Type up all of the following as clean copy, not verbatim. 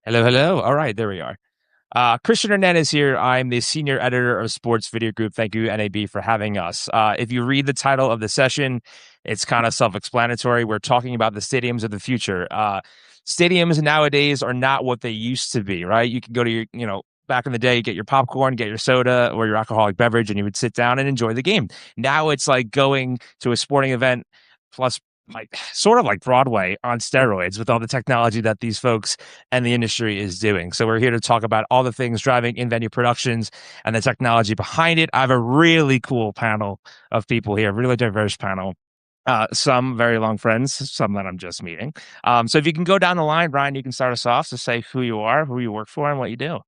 Hello, hello. All right, there we are. Christian Hernandez here. I'm the senior editor of Sports Video Group. Thank you, NAB, for having us. If you read the title of the session, it's kind of self-explanatory. We're talking about the stadiums of the future. Stadiums nowadays are not what they used to be, right? You can go to back in the day, get your popcorn, get your soda or your alcoholic beverage, and you would sit down and enjoy the game. Now it's like going to a sporting event plus like sort of like Broadway on steroids with all the technology that these folks and the industry is doing. So we're here to talk about all the things driving in-venue productions and the technology behind it. I have a really cool panel of people here, really diverse panel. Some very long friends, some that I'm just meeting. So if you can go down the line, Brian, you can start us off to say who you are, who you work for, and what you do.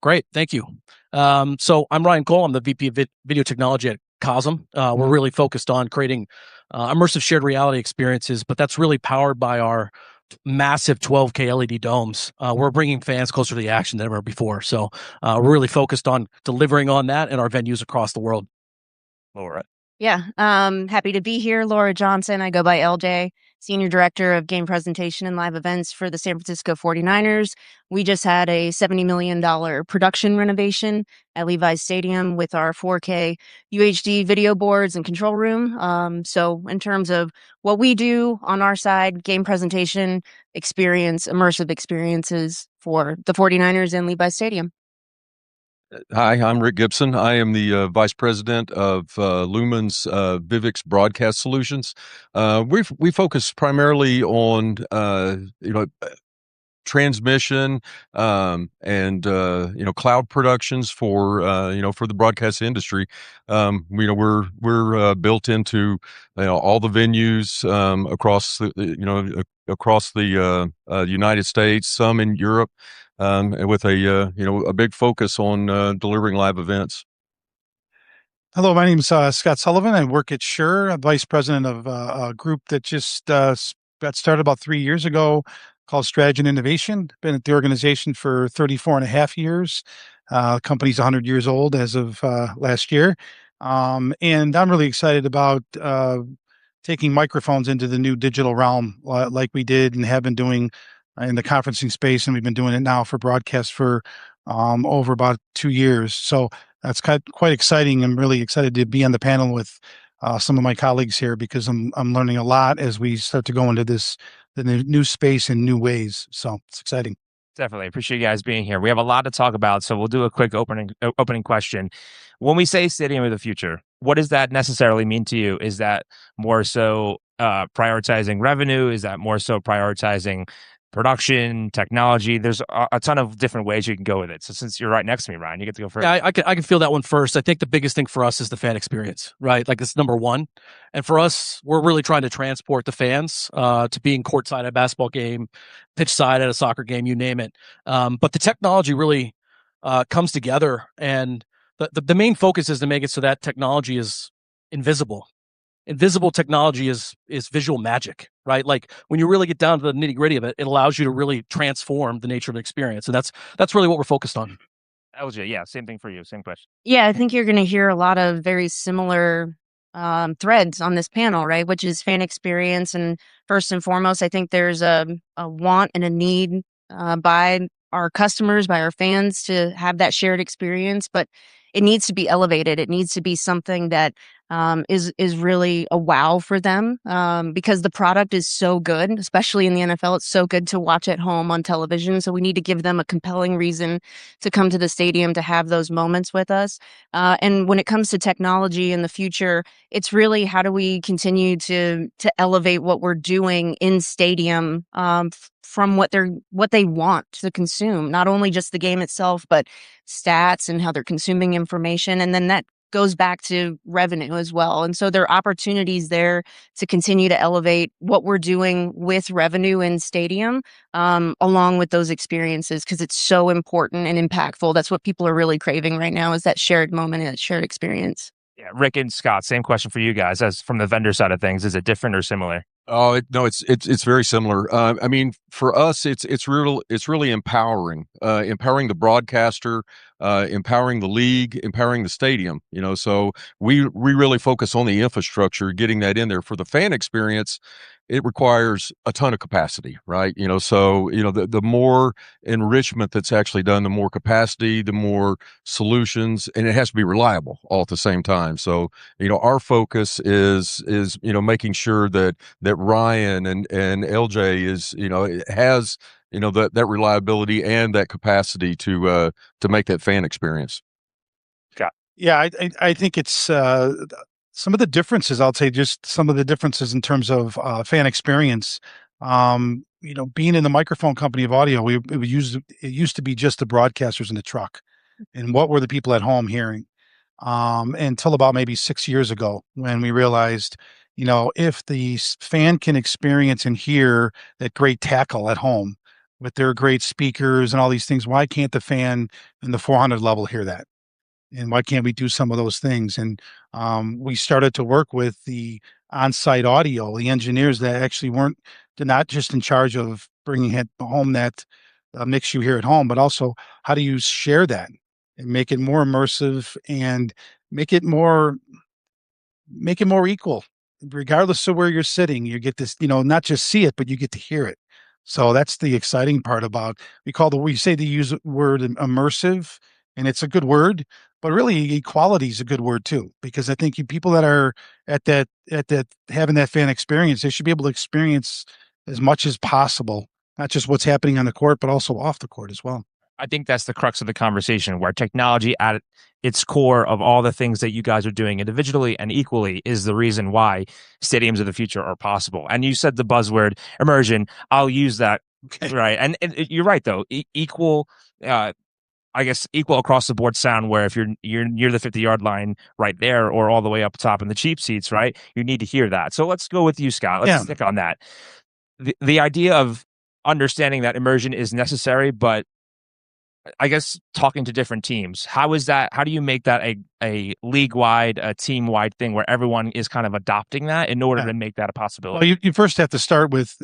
Great. Thank you. So I'm Ryan Cole. I'm the VP of Video Technology at COSM. We're really focused on creating immersive shared reality experiences, but that's really powered by our massive 12K LED domes. We're bringing fans closer to the action than ever before. So we're really focused on delivering on that in our venues across the world. Laura. Yeah, happy to be here. Laura Johnson. I go by LJ, Senior Director of Game Presentation and Live Events for the San Francisco 49ers. We just had a $70 million production renovation at Levi's Stadium with our 4K UHD video boards and control room. So in terms of what we do on our side, game presentation experience, immersive experiences for the 49ers and Levi's Stadium. Hi, I'm Rick Gibson. I am the Vice President of Lumen's Vyvx Broadcast Solutions. We focus primarily on transmission and cloud productions for for the broadcast industry. We're built into all the venues across the United States, some in Europe, and with a big focus on delivering live events. Hello, my name is Scott Sullivan. I work at Shure. I'm vice president of a group that just got started about 3 years ago called Strategy and Innovation. Been at the organization for 34 and a half years. The company's 100 years old as of last year. And I'm really excited about taking microphones into the new digital realm like we did and have been doing in the conferencing space. And we've been doing it now for broadcast for over about 2 years. So that's quite exciting. I'm really excited to be on the panel with some of my colleagues here because I'm learning a lot as we start to go into the new space in new ways. So it's exciting. Definitely appreciate you guys being here. We have a lot to talk about, so we'll do a quick opening question. When we say stadium of the future, what does that necessarily mean to you? Is that more so prioritizing revenue? Is that more so prioritizing production, technology? There's a ton of different ways you can go with it. So since you're right next to me, Ryan, you get to go first. Yeah, I can feel that one first. I think the biggest thing for us is the fan experience, right? Like it's number one. And for us, we're really trying to transport the fans to being courtside at a basketball game, pitch side at a soccer game, you name it. But the technology really comes together, and the main focus is to make it so that technology is invisible. Invisible technology is visual magic, right? Like when you really get down to the nitty gritty of it, it allows you to really transform the nature of the experience. And that's really what we're focused on. LJ, yeah, same thing for you. Same question. Yeah, I think you're going to hear a lot of very similar threads on this panel, right? Which is fan experience. And first and foremost, I think there's a want and a need by our customers, by our fans to have that shared experience, but it needs to be elevated. It needs to be something that is really a wow for them because the product is so good, especially in the NFL. It's so good to watch at home on television. So we need to give them a compelling reason to come to the stadium to have those moments with us. And when it comes to technology in the future, it's really how do we continue to elevate what we're doing in stadium from what they want to consume, not only just the game itself, but stats and how they're consuming information. And then that goes back to revenue as well. And so there are opportunities there to continue to elevate what we're doing with revenue in stadium, along with those experiences, because it's so important and impactful. That's what people are really craving right now is that shared moment and that shared experience. Yeah, Rick and Scott, same question for you guys. As from the vendor side of things, is it different or similar? Oh no, it's very similar. I mean, for us, it's really empowering, empowering the broadcaster, empowering the league, empowering the stadium. So we really focus on the infrastructure, getting that in there for the fan experience. it requires a ton of capacity, right? So the more enrichment that's actually done, the more capacity, the more solutions, and it has to be reliable all at the same time. So our focus is making sure that Ryan and LJ is it has that reliability and that capacity to make that fan experience. Yeah, I think it's some of the differences. I'll say just some of the differences in terms of fan experience. Being in the microphone company of audio, it used to be just the broadcasters in the truck, and what were the people at home hearing? Until about maybe 6 years ago, when we realized, if the fan can experience and hear that great tackle at home with their great speakers and all these things, why can't the fan in the 400 level hear that? And why can't we do some of those things? And we started to work with the on-site audio, the engineers that actually they're not just in charge of bringing it home that mix you hear at home, but also how do you share that and make it more immersive and make it more equal, regardless of where you're sitting. You get this, not just see it, but you get to hear it. So that's the exciting part about, we say the use word immersive, and it's a good word, but really equality is a good word too, because I think people that are at that having that fan experience, they should be able to experience as much as possible, not just what's happening on the court, but also off the court as well. I think that's the crux of the conversation, where technology at its core of all the things that you guys are doing individually and equally is the reason why stadiums of the future are possible. And you said the buzzword immersion. I'll use that. Okay. Right. And you're right, though. Equal, I guess, equal across the board sound, where if you're near the 50-yard line right there or all the way up top in the cheap seats, right, you need to hear that. So let's go with you, Scott. Let's stick on that. The idea of understanding that immersion is necessary, but I guess talking to different teams, how do you make that a league-wide, a team-wide thing where everyone is kind of adopting that in order to make that a possibility? Well, you first have to start with,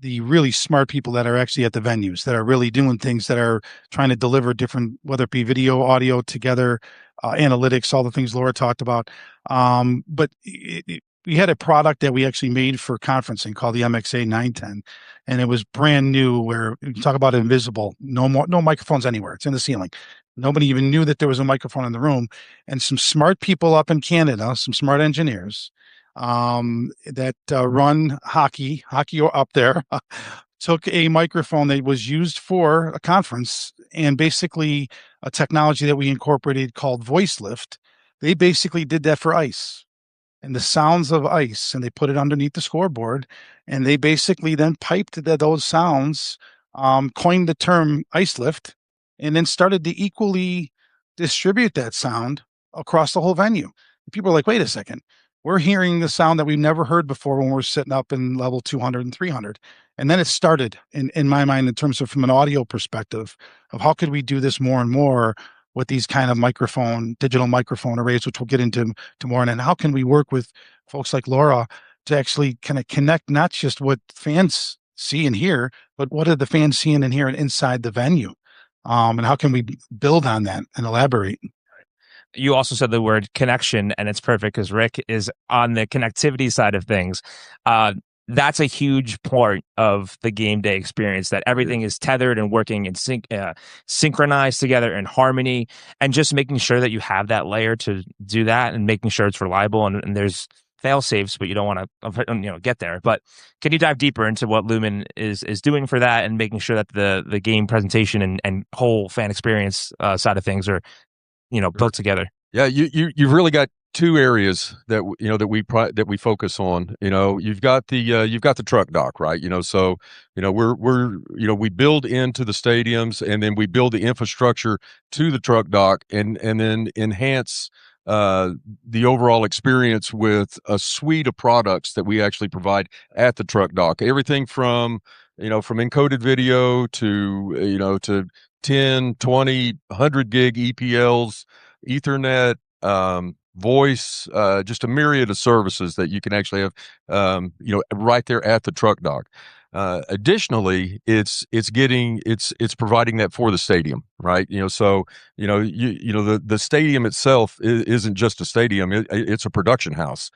the really smart people that are actually at the venues, that are really doing things, that are trying to deliver different, whether it be video, audio together, analytics, all the things Laura talked about. But we had a product that we actually made for conferencing called the MXA 910, and it was brand new. Where you talk about invisible, no microphones anywhere. It's in the ceiling. Nobody even knew that there was a microphone in the room. And some smart people up in Canada, some smart engineers that run hockey up there, took a microphone that was used for a conference, and basically a technology that we incorporated called voice lift. They basically did that for ice and the sounds of ice, and they put it underneath the scoreboard, and they basically then piped those sounds, coined the term ice lift, and then started to equally distribute that sound across the whole venue. People are like, wait a second, we're hearing the sound that we've never heard before when we're sitting up in level 200 and 300. And then it started in my mind, in terms of, from an audio perspective, of how could we do this more and more with these kind of digital microphone arrays, which we'll get into more. And then how can we work with folks like Laura to actually kind of connect not just what fans see and hear, but what are the fans seeing and hearing inside the venue? And how can we build on that and elaborate? You also said the word connection, and it's perfect because Rick is on the connectivity side of things. That's a huge part of the game day experience, that everything is tethered and working in synchronized together in harmony, and just making sure that you have that layer to do that, and making sure it's reliable, and there's fail safes, but you don't want to get there. But can you dive deeper into what Lumen is doing for that, and making sure that the game presentation and whole fan experience side of things are built together? Yeah, you've really got two areas that that we focus on. You've got the truck dock, right? So we build into the stadiums, and then we build the infrastructure to the truck dock, and then enhance the overall experience with a suite of products that we actually provide at the truck dock. Everything from encoded video to 10, 20, 100 gig EPLs, Ethernet, voice, just a myriad of services that you can actually have, right there at the truck dock. Additionally, it's providing that for the stadium, right? So the stadium itself isn't just a stadium; it's a production house.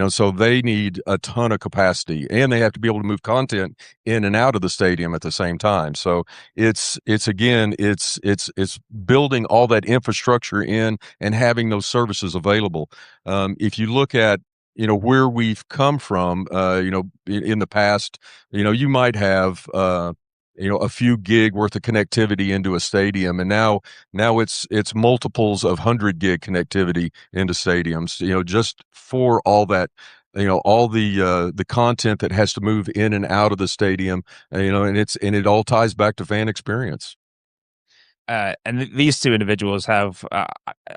So they need a ton of capacity, and they have to be able to move content in and out of the stadium at the same time. So it's building all that infrastructure in and having those services available. If you look at where we've come from, in the past, you might have a few gig worth of connectivity into a stadium, and now it's multiples of 100 gig connectivity into stadiums, just for all that, all the content that has to move in and out of the stadium, and it all ties back to fan experience. These two individuals have,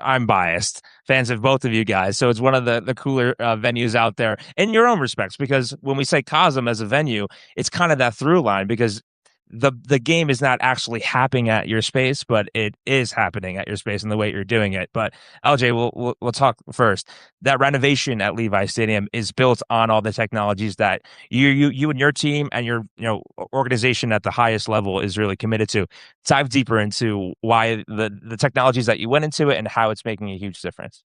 I'm biased, fans of both of you guys. So it's one of the cooler venues out there in your own respects, because when we say COSM as a venue, it's kind of that through line, because the game is not actually happening at your space, but it is happening at your space in the way you're doing it. But LJ, we'll talk first. That renovation at Levi Stadium is built on all the technologies that you and your team and your organization at the highest level is really committed to. Dive deeper into why the technologies that you went into it and how it's making a huge difference.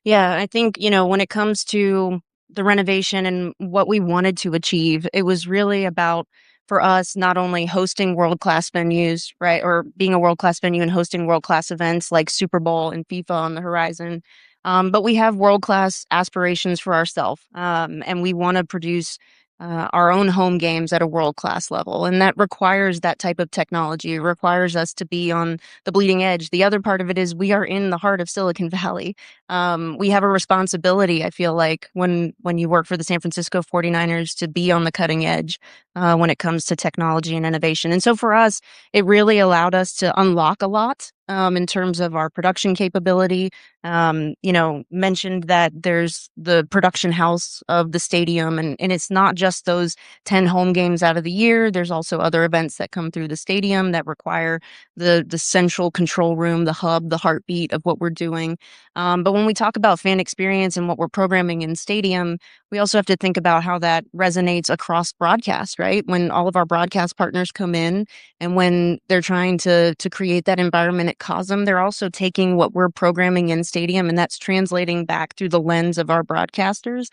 Yeah, I think, when it comes to the renovation and what we wanted to achieve, it was really about, for us, not only hosting world-class venues, right, or being a world-class venue and hosting world-class events like Super Bowl and FIFA on the horizon, but we have world-class aspirations for ourselves, and we want to produce our own home games at a world-class level, and that requires that type of technology. It requires us to be on the bleeding edge. The other part of it is we are in the heart of Silicon Valley. We have a responsibility, I feel like, when you work for the San Francisco 49ers, to be on the cutting edge when it comes to technology and innovation. And so for us, it really allowed us to unlock a lot in terms of our production capability. Mentioned that there's the production house of the stadium, and it's not just those 10 home games out of the year. There's also other events that come through the stadium that require the central control room, the hub, the heartbeat of what we're doing. But when we talk about fan experience and what we're programming in stadium, we also have to think about how that resonates across broadcast, right? When all of our broadcast partners come in and when they're trying to create that environment at COSM, they're also taking what we're programming in stadium, and that's translating back through the lens of our broadcasters.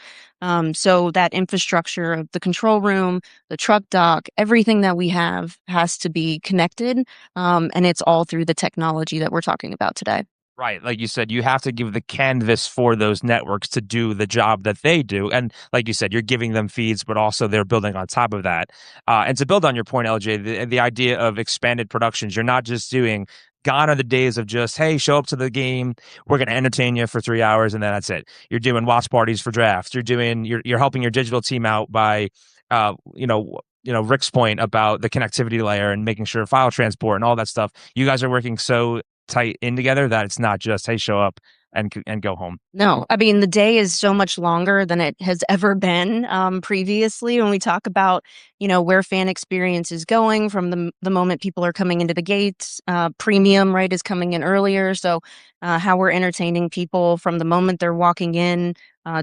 So that infrastructure of the control room, the truck dock, everything that we have has to be connected, and it's all through the technology that we're talking about today. Right. Like you said, you have to give the canvas for those networks to do the job that they do. And like you said, you're giving them feeds, but also they're building on top of that. And to build on your point, LJ, the idea of expanded productions, you're not just doing, gone are the days of just, hey, show up to the game, we're going to entertain you for 3 hours, and then that's it. You're doing watch parties for drafts. You're helping your digital team out by, Rick's point about the connectivity layer and making sure file transport and all that stuff. You guys are working so tight in together that it's not just, hey, show up and go home. No, I mean, the day is so much longer than it has ever been previously. When we talk about, where fan experience is going from the moment people are coming into the gates, premium, right, is coming in earlier. So how we're entertaining people from the moment they're walking in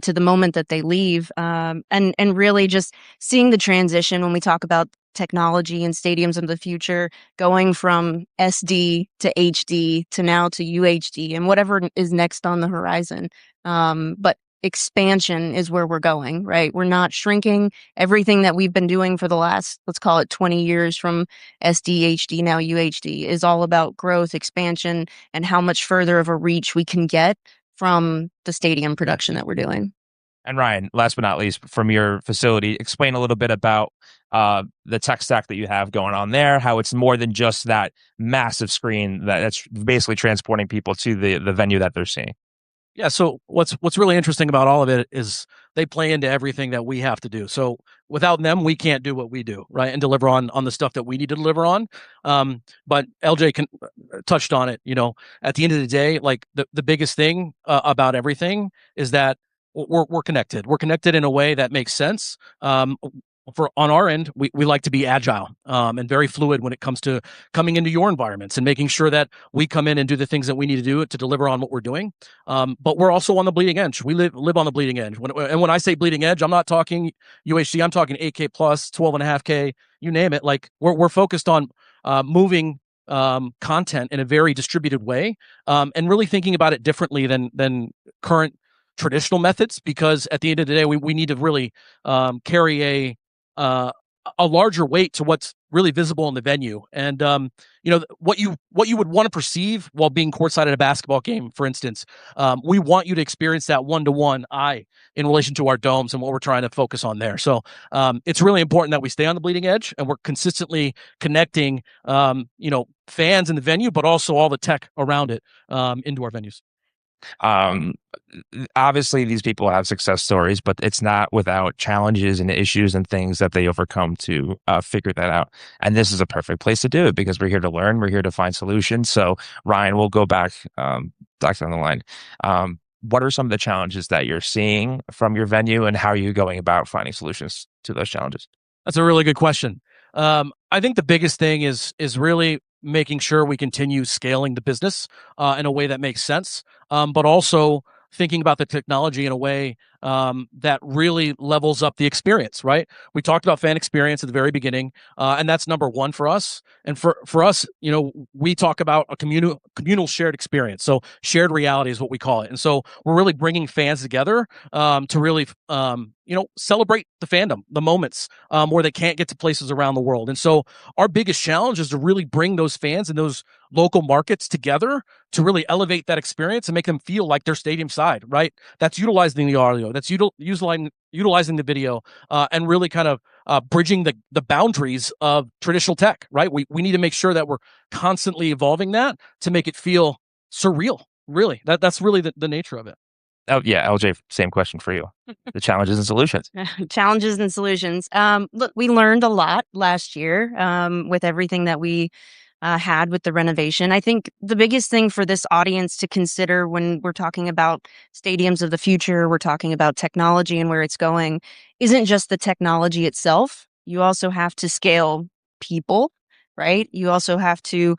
to the moment that they leave, and really just seeing the transition when we talk about technology and stadiums of the future, going from SD to HD to now to UHD and whatever is next on the horizon. But expansion is where we're going, right? We're not shrinking. Everything that we've been doing for the last, let's call it 20 years from SD, HD, now UHD, is all about growth, expansion, and how much further of a reach we can get from the stadium production that we're doing. And Ryan, last but not least, from your facility, explain a little bit about the tech stack that you have going on there, how it's more than just that massive screen that's basically transporting people to the venue that they're seeing. Yeah. So what's really interesting about all of it is they play into everything that we have to do. So without them, we can't do what we do, right, and deliver on the stuff that we need to deliver on. But LJ touched on it. At the end of the day, like the biggest thing about everything is that we're connected. We're connected in a way that makes sense. On our end, we like to be agile and very fluid when it comes to coming into your environments and making sure that we come in and do the things that we need to do to deliver on what we're doing. But we're also on the bleeding edge. We live on the bleeding edge. When I say bleeding edge, I'm not talking UHD. I'm talking 8K plus, 12.5K, you name it. Like we're focused on moving content in a very distributed way, and really thinking about it differently than current traditional methods, because at the end of the day, we need to really carry a larger weight to what's really visible in the venue. And what you would want to perceive while being courtside at a basketball game, for instance, we want you to experience that one-to-one eye in relation to our domes and what we're trying to focus on there. So it's really important that we stay on the bleeding edge and we're consistently connecting fans in the venue, but also all the tech around it into our venues. Obviously these people have success stories, but it's not without challenges and issues and things that they overcome to figure that out. And this is a perfect place to do it because we're here to learn, we're here to find solutions. So Ryan, we'll go back down the line. What are some of the challenges that you're seeing from your venue, and how are you going about finding solutions to those challenges? That's a really good question. I think the biggest thing is really making sure we continue scaling the business in a way that makes sense, but also thinking about the technology in a way that really levels up the experience, right? We talked about fan experience at the very beginning, and that's number one for us. And for us, we talk about a communal shared experience. So shared reality is what we call it. And so we're really bringing fans together to really, celebrate the fandom, the moments where they can't get to places around the world. And so our biggest challenge is to really bring those fans in those local markets together to really elevate that experience and make them feel like they're stadium side, right? That's utilizing the audio, that's utilizing the video, and really kind of bridging the boundaries of traditional tech, right? We need to make sure that we're constantly evolving that to make it feel surreal, really. That's really the nature of it. Oh yeah, LJ, same question for you. The challenges and solutions. Challenges and solutions. Look, we learned a lot last year with everything that we had with the renovation. I think the biggest thing for this audience to consider when we're talking about stadiums of the future, we're talking about technology and where it's going, isn't just the technology itself. You also have to scale people, right? You also have to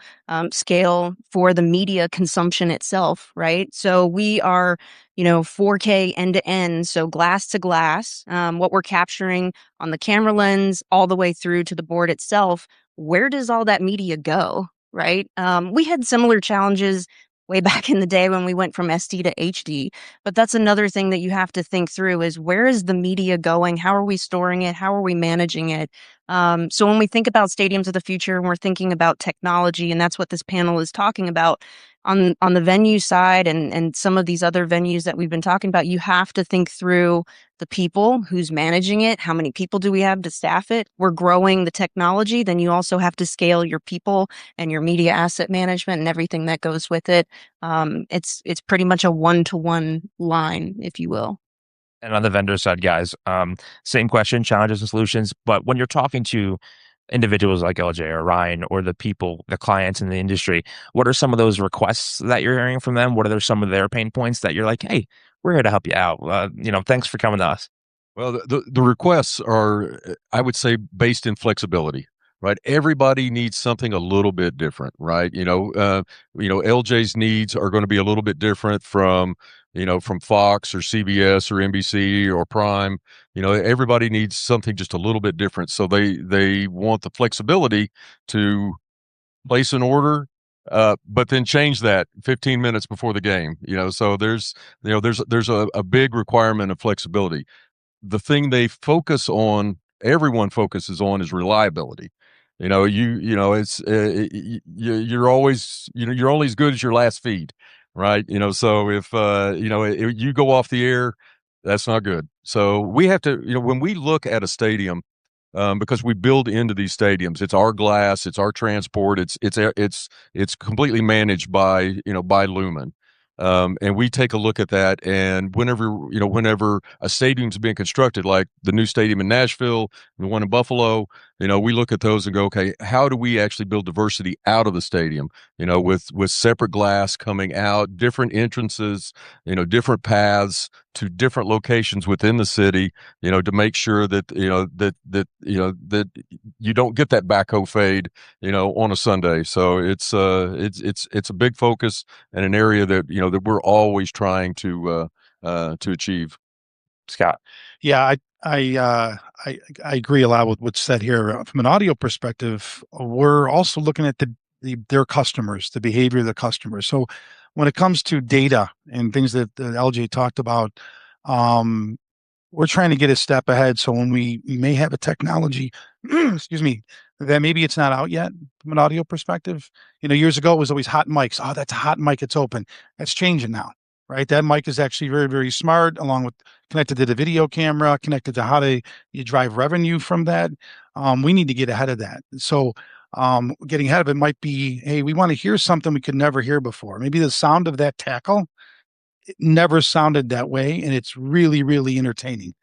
scale for the media consumption itself, right? So we are, 4K end to end, so glass to glass, what we're capturing on the camera lens all the way through to the board itself. Where does all that media go, right? We had similar challenges way back in the day when we went from SD to HD, but that's another thing that you have to think through is where is the media going? How are we storing it? How are we managing it? So when we think about stadiums of the future and we're thinking about technology, and that's what this panel is talking about, on the venue side and some of these other venues that we've been talking about, you have to think through the people, who's managing it, how many people do we have to staff it? We're growing the technology, then you also have to scale your people and your media asset management and everything that goes with it. It's pretty much a one-to-one line, if you will. And on the vendor side, guys, same question, challenges and solutions. But when you're talking to individuals like LJ or Ryan or the people, the clients in the industry, what are some of those requests that you're hearing from them? What are some of their pain points that you're like, hey, we're here to help you out. Thanks for coming to us. Well, the requests are, I would say, based in flexibility, right? Everybody needs something a little bit different, right? LJ's needs are going to be a little bit different from Fox or CBS or NBC or Prime. Everybody needs something just a little bit different. So they want the flexibility to place an order, but then change that 15 minutes before the game. So there's a big requirement of flexibility. The thing everyone focuses on is reliability. It's you're always, you're only as good as your last feed, right? So if you go off the air, that's not good. So we have to, when we look at a stadium, because we build into these stadiums, it's our glass, it's our transport, it's completely managed by Lumen. And we take a look at that, and whenever a stadium's being constructed, like the new stadium in Nashville, the one in Buffalo, we look at those and go, okay, how do we actually build diversity out of the stadium? With separate glass coming out, different entrances, different paths to different locations within the city, to make sure that that you don't get that backhoe fade, on a Sunday. So it's a big focus and an area that that we're always trying to achieve. Scott. Yeah, I agree a lot with what's said here. From an audio perspective, we're also looking at their customers, the behavior of the customers. So when it comes to data and things that LJ talked about, um, we're trying to get a step ahead. So when we may have a technology, excuse me, that maybe it's not out yet from an audio perspective. Years ago it was always hot mics. Oh, that's a hot mic. It's open. That's changing now, right? That mic is actually very, very smart, along with connected to the video camera, connected to how you drive revenue from that. We need to get ahead of that. So getting ahead of it might be, hey, we want to hear something we could never hear before. Maybe the sound of that tackle, it never sounded that way, and it's really, really entertaining.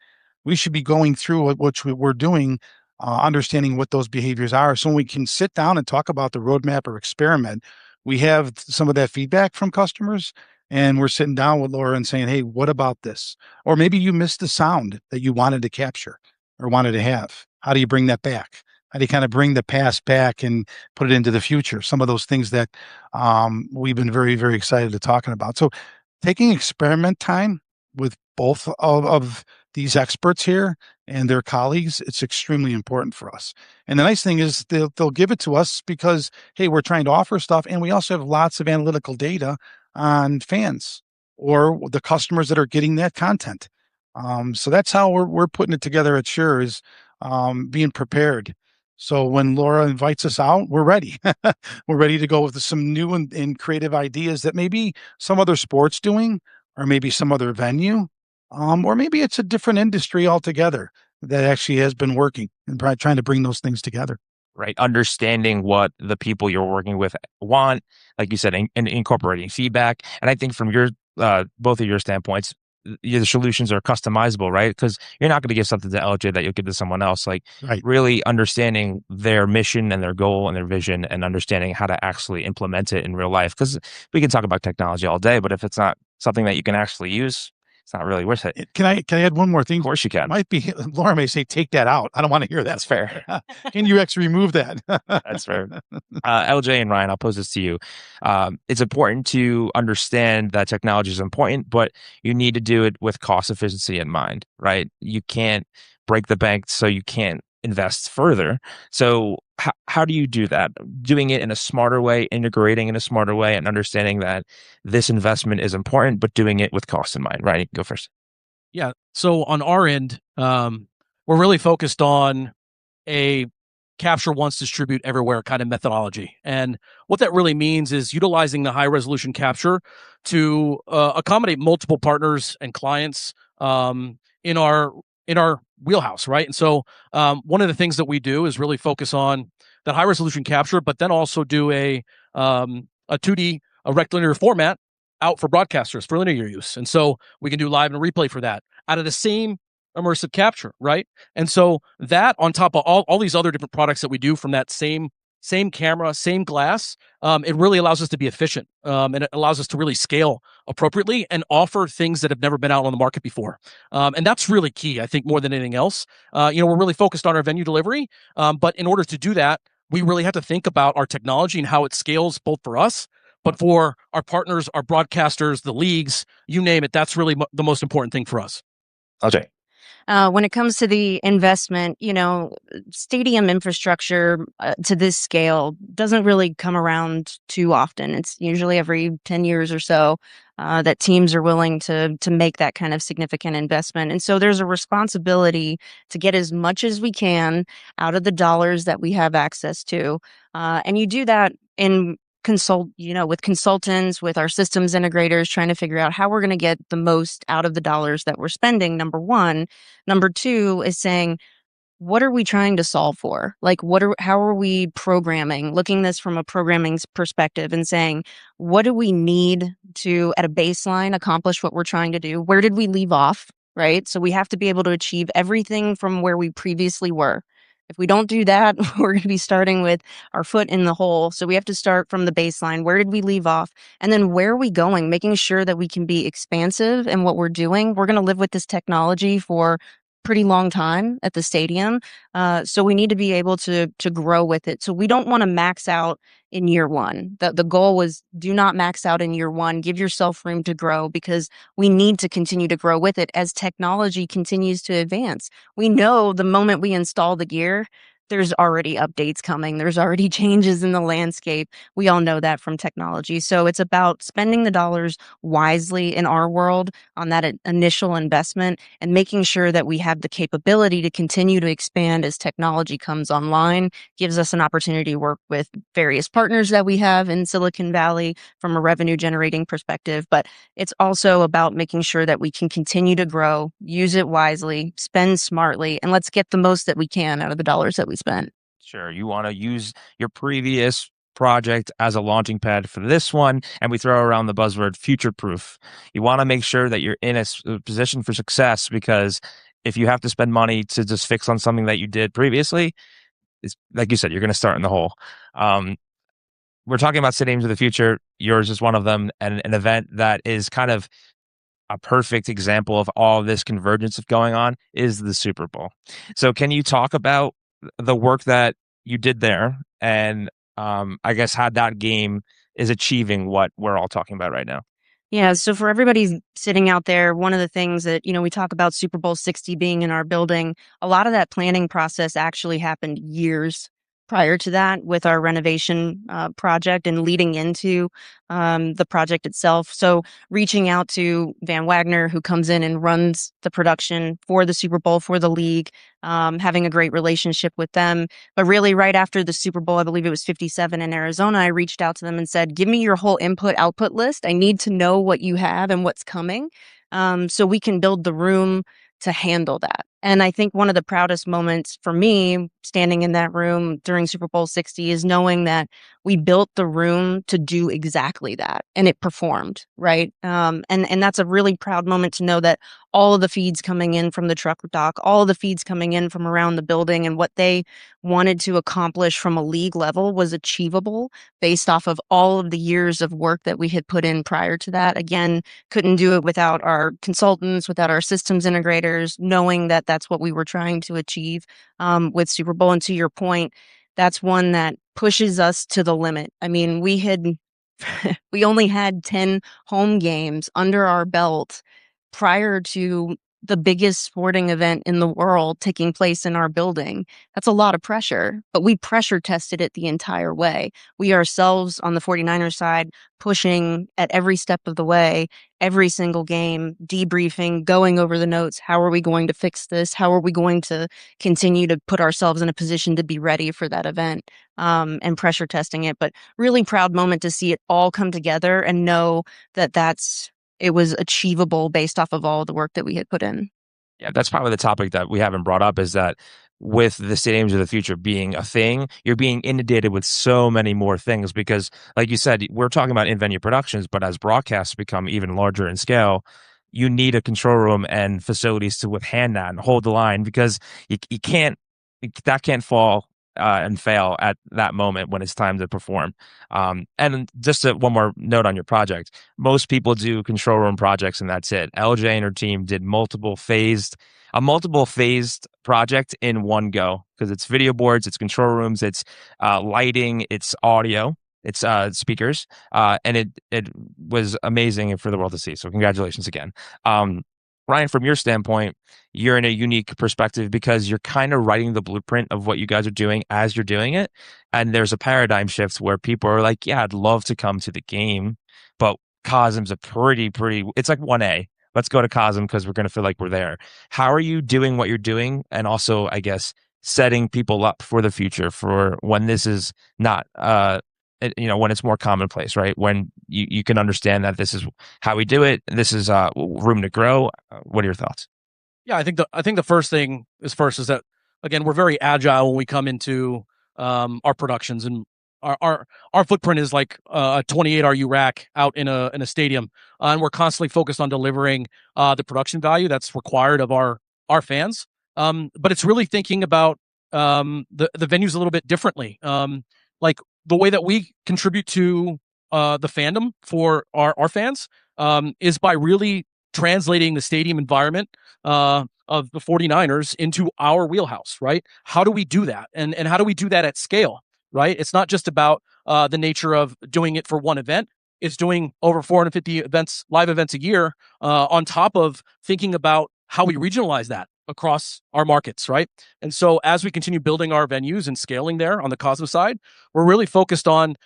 We should be going through what we're doing, understanding what those behaviors are, so we can sit down and talk about the roadmap or experiment. We have some of that feedback from customers, and we're sitting down with Laura and saying, "Hey, what about this?" Or maybe you missed the sound that you wanted to capture or wanted to have. How do you bring that back? How do you kind of bring the past back and put it into the future? Some of those things that we've been very, very excited to talking about. So taking experiment time with both of these experts here and their colleagues, it's extremely important for us. And the nice thing is they'll give it to us because, hey, we're trying to offer stuff, and we also have lots of analytical data on fans or the customers that are getting that content. So that's how we're putting it together at Shure, is being prepared. So when Laura invites us out, we're ready. We're ready to go with some new and creative ideas that maybe some other sport's doing, or maybe some other venue, or maybe it's a different industry altogether that actually has been working, and trying to bring those things together. Right. Understanding what the people you're working with want, like you said, and incorporating feedback. And I think from your both of your standpoints, the solutions are customizable, right? Because you're not going to give something to LJ that you'll give to someone else. Like Right. really understanding their mission and their goal and their vision, and understanding how to actually implement it in real life. Because we can talk about technology all day, but if it's not something that you can actually use, it's not really worth it. Can I add one more thing? Of course you can. Might be Laura may say, take that out. I don't want to hear that. That's fair. Can you actually remove that? That's fair. LJ and Ryan, I'll pose this to you. It's important to understand that technology is important, but you need to do it with cost efficiency in mind, right? You can't break the bank, so you can't invest further. So how do you do that? Doing it in a smarter way, integrating in a smarter way, and understanding that this investment is important, but doing it with cost in mind. Ryan, you can go first. Yeah. So on our end, we're really focused on a capture once, distribute everywhere kind of methodology. And what that really means is utilizing the high resolution capture to accommodate multiple partners and clients in our wheelhouse, right? And so one of the things that we do is really focus on that high resolution capture, but then also do a 2D, a rectilinear format out for broadcasters for linear use. And so we can do live and replay for that out of the same immersive capture, right? And so that on top of all these other different products that we do from that same camera, same glass, it really allows us to be efficient, and it allows us to really scale appropriately and offer things that have never been out on the market before. And that's really key, I think, more than anything else. We're really focused on our venue delivery, but in order to do that, we really have to think about our technology and how it scales both for us, but for our partners, our broadcasters, the leagues, you name it. That's really the most important thing for us. LJ. When it comes to the investment, stadium infrastructure to this scale doesn't really come around too often. It's usually every 10 years or so that teams are willing to make that kind of significant investment. And so there's a responsibility to get as much as we can out of the dollars that we have access to. And you do that in with consultants, with our systems integrators, trying to figure out how we're going to get the most out of the dollars that we're spending, number one. Number two is saying, what are we trying to solve for? Like, how are we programming, looking this from a programming perspective and saying, what do we need to, at a baseline, accomplish what we're trying to do? Where did we leave off, right? So we have to be able to achieve everything from where we previously were. If we don't do that, we're going to be starting with our foot in the hole. So we have to start from the baseline. Where did we leave off? And then where are we going? Making sure that we can be expansive in what we're doing. We're going to live with this technology for pretty long time at the stadium. So we need to be able to grow with it. So we don't want to max out in year one. The goal was do not max out in year one. Give yourself room to grow because we need to continue to grow with it as technology continues to advance. We know the moment we install the gear, there's already updates coming. There's already changes in the landscape. We all know that from technology. So it's about spending the dollars wisely in our world on that initial investment and making sure that we have the capability to continue to expand as technology comes online, gives us an opportunity to work with various partners that we have in Silicon Valley from a revenue generating perspective. But it's also about making sure that we can continue to grow, use it wisely, spend smartly, and let's get the most that we can out of the dollars that we spent. Sure, you want to use your previous project as a launching pad for this one, and we throw around the buzzword future proof. You want to make sure that you're in a position for success, because if you have to spend money to just fix on something that you did previously, it's like you said, you're going to start in the hole. We're talking about stadiums of the future. Yours is one of them, and an event that is kind of a perfect example of all this convergence of going on is the Super Bowl. So can you talk about the work that you did there, and I guess how that game is achieving what we're all talking about right now? Yeah, so for everybody sitting out there, one of the things that, we talk about Super Bowl 60 being in our building, a lot of that planning process actually happened years prior to that with our renovation project and leading into the project itself. So reaching out to Van Wagner, who comes in and runs the production for the Super Bowl, for the league, having a great relationship with them. But really right after the Super Bowl, I believe it was 57 in Arizona, I reached out to them and said, give me your whole input output list. I need to know what you have and what's coming, so we can build the room to handle that. And I think one of the proudest moments for me standing in that room during Super Bowl 60 is knowing that we built the room to do exactly that, and it performed, right? And that's a really proud moment to know that all of the feeds coming in from the truck dock, all of the feeds coming in from around the building, and what they wanted to accomplish from a league level was achievable based off of all of the years of work that we had put in prior to that. Again, couldn't do it without our consultants, without our systems integrators, knowing that that's what we were trying to achieve with Super Bowl. And to your point, that's one that pushes us to the limit. I mean, we only had 10 home games under our belt prior to the biggest sporting event in the world taking place in our building. That's a lot of pressure, but we pressure tested it the entire way. We ourselves on the 49ers side pushing at every step of the way, every single game, debriefing, going over the notes. How are we going to fix this? How are we going to continue to put ourselves in a position to be ready for that event, and pressure testing it? But really proud moment to see it all come together and know that it was achievable based off of all the work that we had put in. Yeah, that's probably the topic that we haven't brought up, is that with the stadiums of the future being a thing, you're being inundated with so many more things because, like you said, we're talking about in-venue productions, but as broadcasts become even larger in scale, you need a control room and facilities to withstand that and hold the line, because you can't, that can't fall and fail at that moment when it's time to perform. And just one more note on your project. Most people do control room projects and that's it. LJ and her team did a multiple phased project in one go, because it's video boards, it's control rooms, it's lighting, it's audio, it's speakers, and it was amazing for the world to see. So congratulations again. Ryan, from your standpoint, you're in a unique perspective because you're kind of writing the blueprint of what you guys are doing as you're doing it. And there's a paradigm shift where people are like, yeah, I'd love to come to the game, but COSM's a pretty, it's like 1A. Let's go to COSM because we're going to feel like we're there. How are you doing what you're doing? And also, I guess, setting people up for the future for when this is not, when it's more commonplace, right? When you can understand that this is how we do it. This is room to grow. What are your thoughts? Yeah, I think the first thing is that, again, we're very agile when we come into our productions, and our footprint is like a 28 RU rack out in a stadium, and we're constantly focused on delivering the production value that's required of our fans. But it's really thinking about the venues a little bit differently. Like the way that we contribute to the fandom for our fans is by really translating the stadium environment of the 49ers into our wheelhouse, right? How do we do that? And how do we do that at scale, right? It's not just about the nature of doing it for one event. It's doing over 450 events, live events a year, on top of thinking about how we regionalize that across our markets, right? And so as we continue building our venues and scaling there on the COSM side, we're really focused on,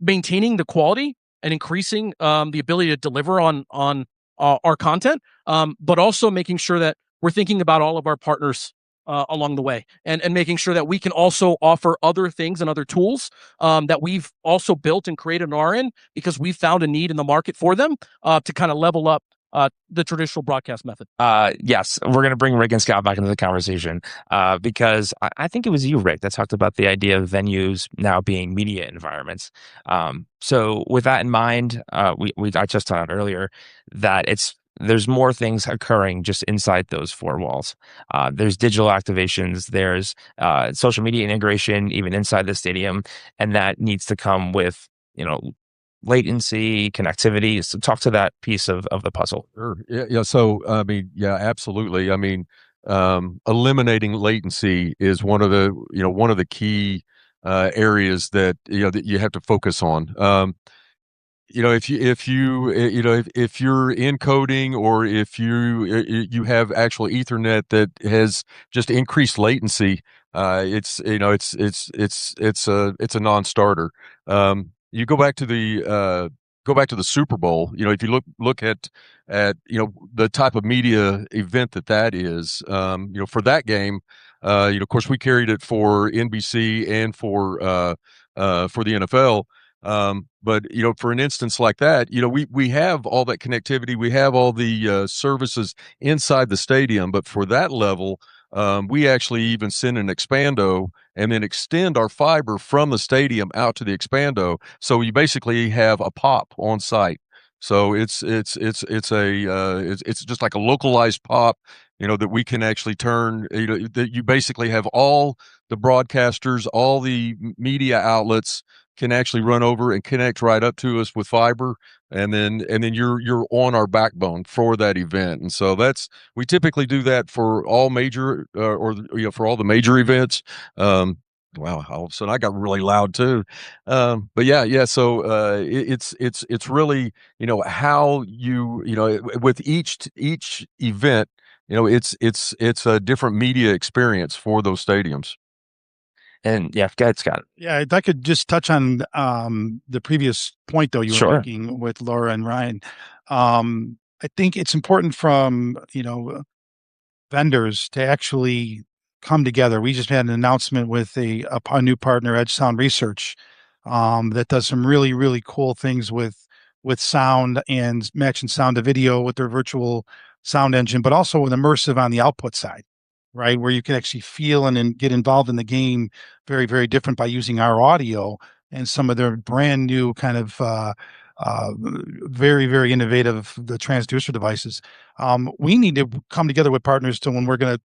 maintaining the quality and increasing the ability to deliver on our content, but also making sure that we're thinking about all of our partners along the way, and making sure that we can also offer other things and other tools that we've also built and created on our end, because we've found a need in the market for them to kind of level up the traditional broadcast method. Yes, we're going to bring Rick and Scott back into the conversation because I think it was you, Rick, that talked about the idea of venues now being media environments. So with that in mind, I just talked earlier that there's more things occurring just inside those four walls. There's digital activations, there's social media integration, even inside the stadium, and that needs to come with, latency, connectivity. So talk to that piece of the puzzle. Sure. Yeah. So, I mean, yeah, absolutely. I mean, eliminating latency is one of the key areas that you have to focus on. If you're encoding, or if you have actual Ethernet that has just increased latency, it's a non-starter. You go back to the Super Bowl. If you look at the type of media event that is, for that game, of course we carried it for NBC and for the NFL. But for an instance like that, we have all that connectivity, we have all the services inside the stadium, but for that level, we actually even send an expando and then extend our fiber from the stadium out to the expando. So you basically have a pop on site. So it's just like a localized pop, that we can actually turn, that you basically have all the broadcasters, all the media outlets can actually run over and connect right up to us with fiber, and then you're on our backbone for that event. And so we typically do that for all major for all the major events. Wow, all of a sudden I got really loud too. But yeah. So it's really how with each event, it's a different media experience for those stadiums. And yeah, go ahead, Scott. Yeah, if I could just touch on the previous point, though, you Sure. were making with Laura and Ryan. I think it's important from, vendors to actually come together. We just had an announcement with a new partner, Edge Sound Research, that does some really, really cool things with sound and matching sound to video with their virtual sound engine, but also with immersive on the output side, right? Where you can actually feel and get involved in the game very, very different by using our audio and some of their brand new kind of very, very innovative the transducer devices. We need to come together with partners to when we're going to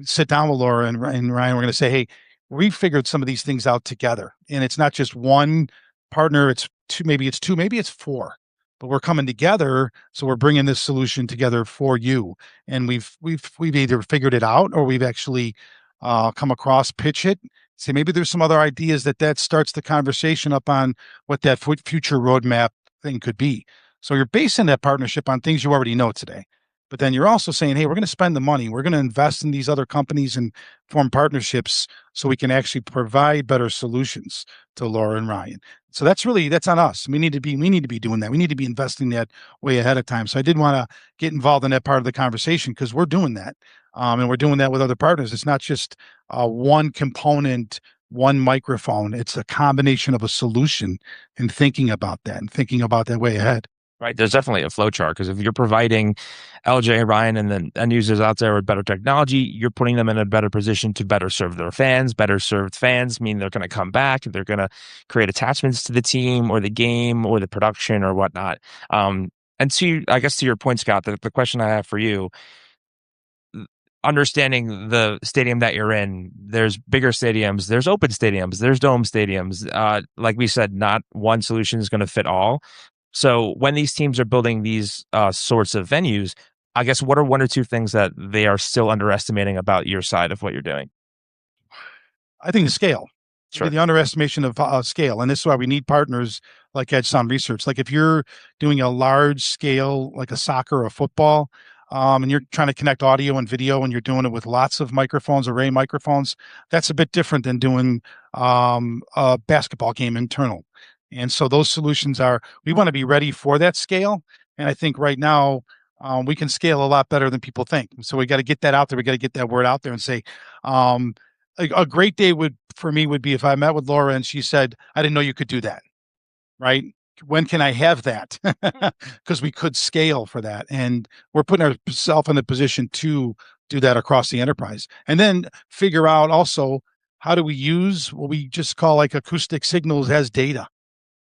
sit down with Laura and Ryan. We're going to say, hey, we figured some of these things out together, and it's not just one partner. It's two, maybe it's four, but we're coming together. So we're bringing this solution together for you. And we've either figured it out, or we've actually come across, pitch it, say maybe there's some other ideas that starts the conversation up on what that future roadmap thing could be. So you're basing that partnership on things you already know today. But then you're also saying, hey, we're going to spend the money. We're going to invest in these other companies and form partnerships so we can actually provide better solutions to Laura and Ryan. So that's on us. We need to be doing that. We need to be investing that way ahead of time. So I did want to get involved in that part of the conversation, because we're doing that. And we're doing that with other partners. It's not just one component, one microphone. It's a combination of a solution, and thinking about that way ahead. Right. There's definitely a flow chart, because if you're providing LJ, Ryan, and then end users out there with better technology, you're putting them in a better position to better serve their fans. Better served fans mean they're going to come back. They're going to create attachments to the team or the game or the production or whatnot. And I guess to your point, Scott, the question I have for you, understanding the stadium that you're in, there's bigger stadiums, there's open stadiums, there's dome stadiums. Like we said, not one solution is going to fit all. So when these teams are building these sorts of venues, I guess what are one or two things that they are still underestimating about your side of what you're doing? I think the scale. Sure. The underestimation of scale. And this is why we need partners like Edge Sound Research. Like if you're doing a large scale, like a soccer or football, and you're trying to connect audio and video and you're doing it with lots of microphones, array microphones, that's a bit different than doing a basketball game internal. And so those solutions we want to be ready for that scale. And I think right now, we can scale a lot better than people think. So we got to get that out there. We got to get that word out there and say, a great day for me would be if I met with Laura and she said, I didn't know you could do that. Right. When can I have that? Because we could scale for that. And we're putting ourselves in a position to do that across the enterprise. And then figure out also, how do we use what we just call like acoustic signals as data?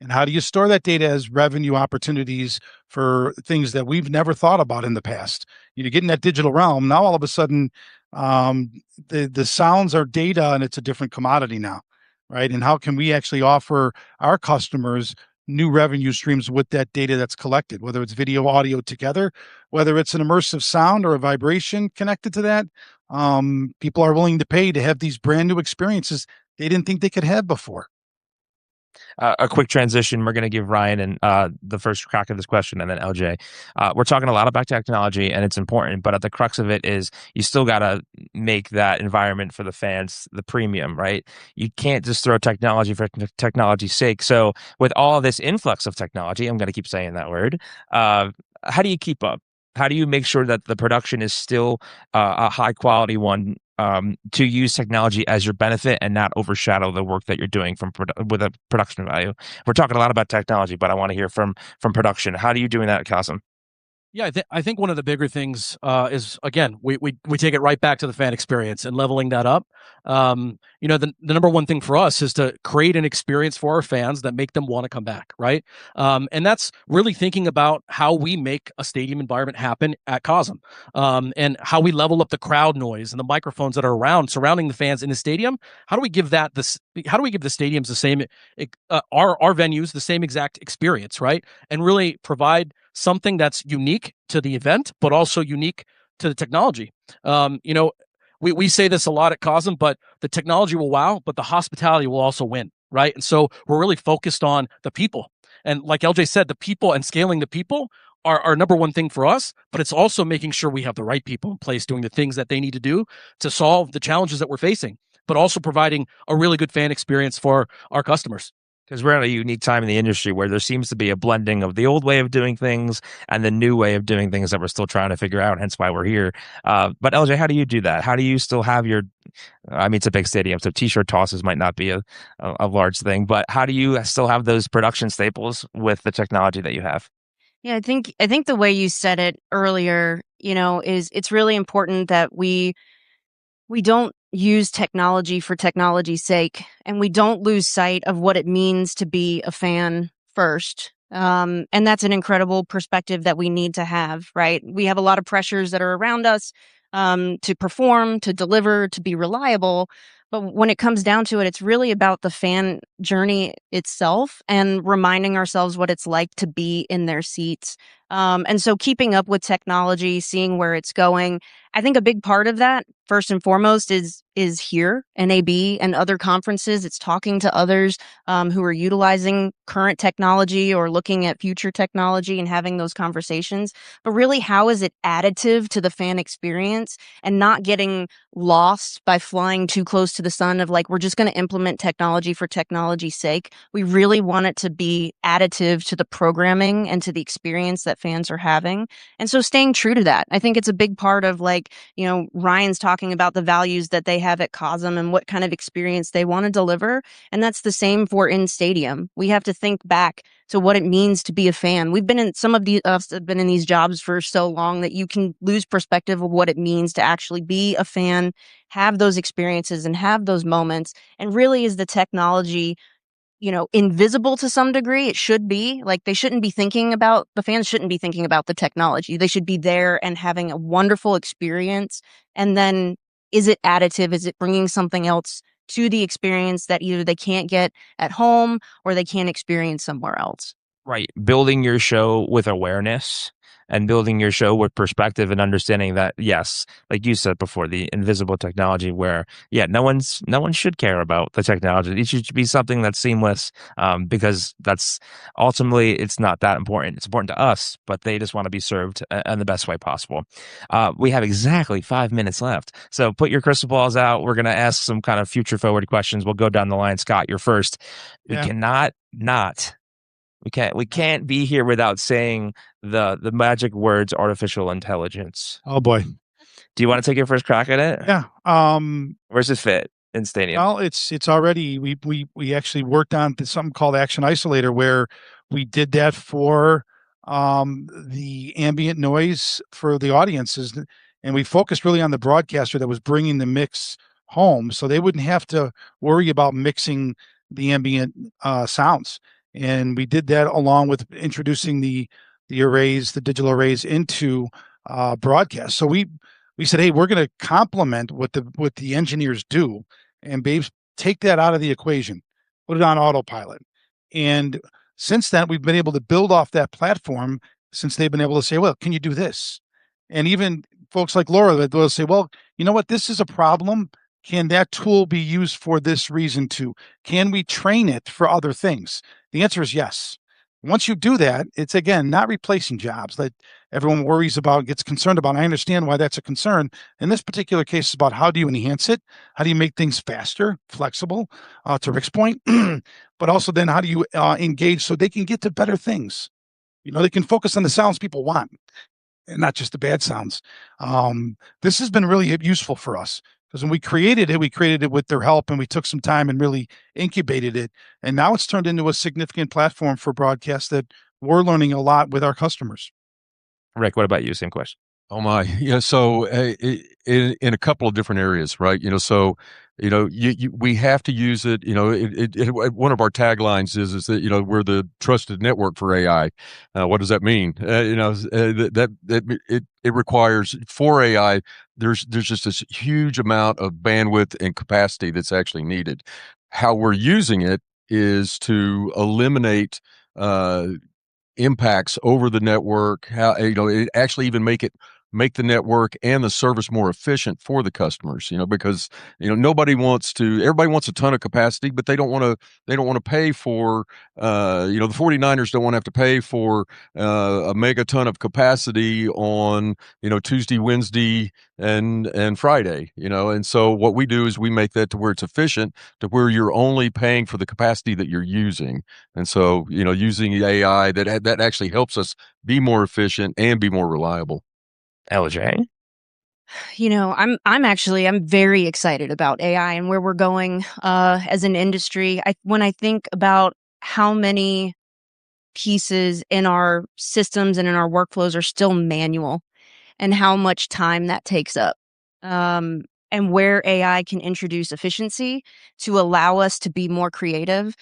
And how do you store that data as revenue opportunities for things that we've never thought about in the past? You get in that digital realm. Now, all of a sudden, the sounds are data and it's a different commodity now, right? And how can we actually offer our customers new revenue streams with that data that's collected, whether it's video, audio together, whether it's an immersive sound or a vibration connected to that? People are willing to pay to have these brand new experiences they didn't think they could have before. A quick transition. We're going to give Ryan and the first crack of this question, and then LJ. We're talking a lot about technology, and it's important, but at the crux of it is you still got to make that environment for the fans the premium, right? You can't just throw technology for technology's sake. So with all this influx of technology, I'm going to keep saying that word, how do you keep up? How do you make sure that the production is still a high quality one, to use technology as your benefit and not overshadow the work that you're doing with a production value? We're talking a lot about technology, but I want to hear from production. How are you doing that at COSM? Yeah, I think one of the bigger things is, again, we take it right back to the fan experience and leveling that up. The number one thing for us is to create an experience for our fans that make them want to come back, right? And that's really thinking about how we make a stadium environment happen at COSM, and how we level up the crowd noise and the microphones that are surrounding the fans in the stadium. How do we give the stadiums the same, our venues the same exact experience, right? And really provide something that's unique to the event, but also unique to the technology. We say this a lot at COSM, but the technology will wow, but the hospitality will also win, right? And so we're really focused on the people. And like LJ said, the people and scaling the people are number one thing for us, but it's also making sure we have the right people in place doing the things that they need to do to solve the challenges that we're facing, but also providing a really good fan experience for our customers. Because we're at a unique time in the industry where there seems to be a blending of the old way of doing things and the new way of doing things that we're still trying to figure out, hence why we're here. But LJ, how do you do that? How do you still have it's a big stadium, so t-shirt tosses might not be a large thing, but how do you still have those production staples with the technology that you have? Yeah, I think the way you said it earlier, is it's really important that we don't use technology for technology's sake, and we don't lose sight of what it means to be a fan first. And that's an incredible perspective that we need to have, right? We have a lot of pressures that are around us, to perform, to deliver, to be reliable. But when it comes down to it, it's really about the fan journey itself and reminding ourselves what it's like to be in their seats. And so keeping up with technology, seeing where it's going. I think a big part of that, first and foremost, is here, NAB and other conferences. It's talking to others who are utilizing current technology or looking at future technology and having those conversations. But really, how is it additive to the fan experience and not getting lost by flying too close to the sun of like, we're just going to implement technology for technology's sake. We really want it to be additive to the programming and to the experience that fans are having. And so staying true to that, I think it's a big part of Ryan's talking about the values that they have at COSM and what kind of experience they want to deliver. And that's the same for in stadium. We have to think back to what it means to be a fan. We've been in have been in these jobs for so long that you can lose perspective of what it means to actually be a fan, have those experiences and have those moments. And really, is the technology invisible to some degree? It should be. Like, the fans shouldn't be thinking about the technology. They should be there and having a wonderful experience. And then, is it additive? Is it bringing something else to the experience that either they can't get at home or they can't experience somewhere else? Right. Building your show with awareness and building your show with perspective and understanding that, yes, like you said before, the invisible technology where, yeah, no one should care about the technology. It should be something that's seamless, because that's ultimately, it's not that important. It's important to us, but they just want to be served in the best way possible. We have exactly 5 minutes left. So put your crystal balls out. We're going to ask some kind of future forward questions. We'll go down the line. Scott, you're first. We Yeah. cannot not. We can't be here without saying the magic words artificial intelligence. Oh boy. Do you want to take your first crack at it? Yeah. Where's it fit in Stadium? Well, it's already we actually worked on something called Action Isolator, where we did that for the ambient noise for the audiences, and we focused really on the broadcaster that was bringing the mix home, so they wouldn't have to worry about mixing the ambient sounds. And we did that along with introducing the arrays, the digital arrays into broadcast. So we said, hey, we're going to complement what the engineers do, and babes, take that out of the equation, put it on autopilot. And since then, we've been able to build off that platform, since they've been able to say, well, can you do this? And even folks like Laura that will say, well, you know what, this is a problem. Can that tool be used for this reason too? Can we train it for other things? The answer is yes. Once you do that, it's again not replacing jobs that everyone worries about, gets concerned about. I understand why that's a concern. In this particular case, it's about how do you enhance it? How do you make things faster, flexible, to Rick's point, but also then how do you engage so they can get to better things? You know, they can focus on the sounds people want and not just the bad sounds. This has been really useful for us, because when we created it with their help, and we took some time and really incubated it. And now it's turned into a significant platform for broadcast that we're learning a lot with our customers. Rick, what about you? Same question. Oh my, yeah. So in a couple of different areas, right? So we have to use it. One of our taglines is that we're the trusted network for AI. What does that mean? It requires for AI. There's just this huge amount of bandwidth and capacity that's actually needed. How we're using it is to eliminate impacts over the network. How it actually even make the network and the service more efficient for the customers, because everybody wants a ton of capacity, but they don't want to pay for the 49ers don't want to have to pay for a megaton of capacity on Tuesday, Wednesday, and Friday, and so what we do is we make that to where it's efficient, to where you're only paying for the capacity that you're using. And so using AI that actually helps us be more efficient and be more reliable. LJ? I'm very excited about AI and where we're going as an industry. When I think about how many pieces in our systems and in our workflows are still manual, and how much time that takes up, and where AI can introduce efficiency to allow us to be more creative,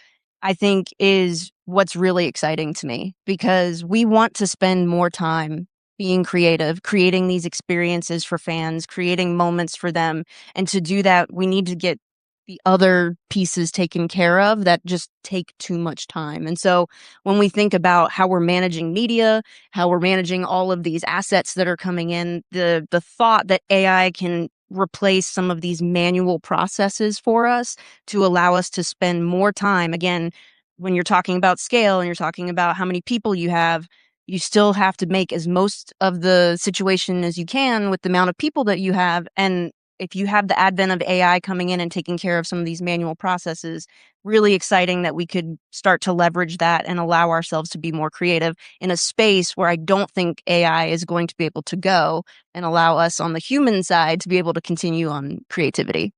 I think is what's really exciting to me, because we want to spend more time being creative, creating these experiences for fans, creating moments for them. And to do that, we need to get the other pieces taken care of that just take too much time. And so when we think about how we're managing media, how we're managing all of these assets that are coming in, the thought that AI can replace some of these manual processes for us to allow us to spend more time. Again, when you're talking about scale and you're talking about how many people you have, you still have to make as most of the situation as you can with the amount of people that you have. And if you have the advent of AI coming in and taking care of some of these manual processes, really exciting that we could start to leverage that and allow ourselves to be more creative in a space where I don't think AI is going to be able to go, and allow us on the human side to be able to continue on creativity.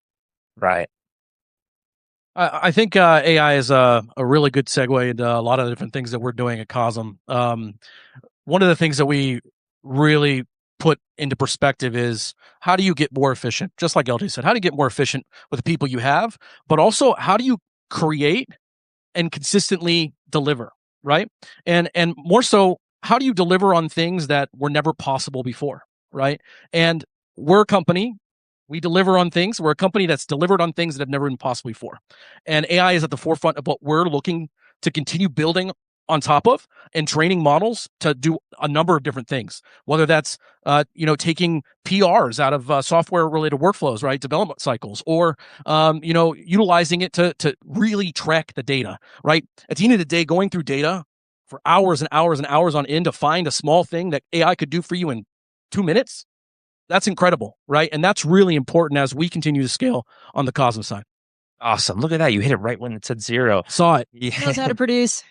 Right. I think AI is a really good segue into a lot of the different things that we're doing at COSM. One of the things that we really put into perspective is, how do you get more efficient? Just like LJ said, how do you get more efficient with the people you have, but also how do you create and consistently deliver, right? And more so, how do you deliver on things that were never possible before, right? And we're a company, we deliver on things. We're a company that's delivered on things that have never been possible before. And AI is at the forefront of what we're looking to continue building on top of and training models to do a number of different things, whether that's taking PRs out of software related workflows, right, development cycles, or utilizing it to really track the data, right? At the end of the day, going through data for hours and hours and hours on end to find a small thing that AI could do for you in 2 minutes, that's incredible, right? And that's really important as we continue to scale on the COSM side. Awesome. Look at that. You hit it right when it said 0. Saw it. Knows how to produce.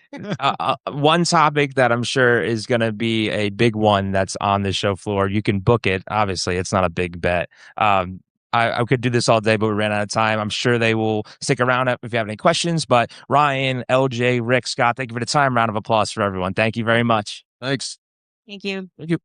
One topic that I'm sure is going to be a big one that's on the show floor. You can book it. Obviously, it's not a big bet. I could do this all day, but we ran out of time. I'm sure they will stick around if you have any questions. But Ryan, LJ, Rick, Scott, thank you for the time. Round of applause for everyone. Thank you very much. Thanks. Thank you. Thank you.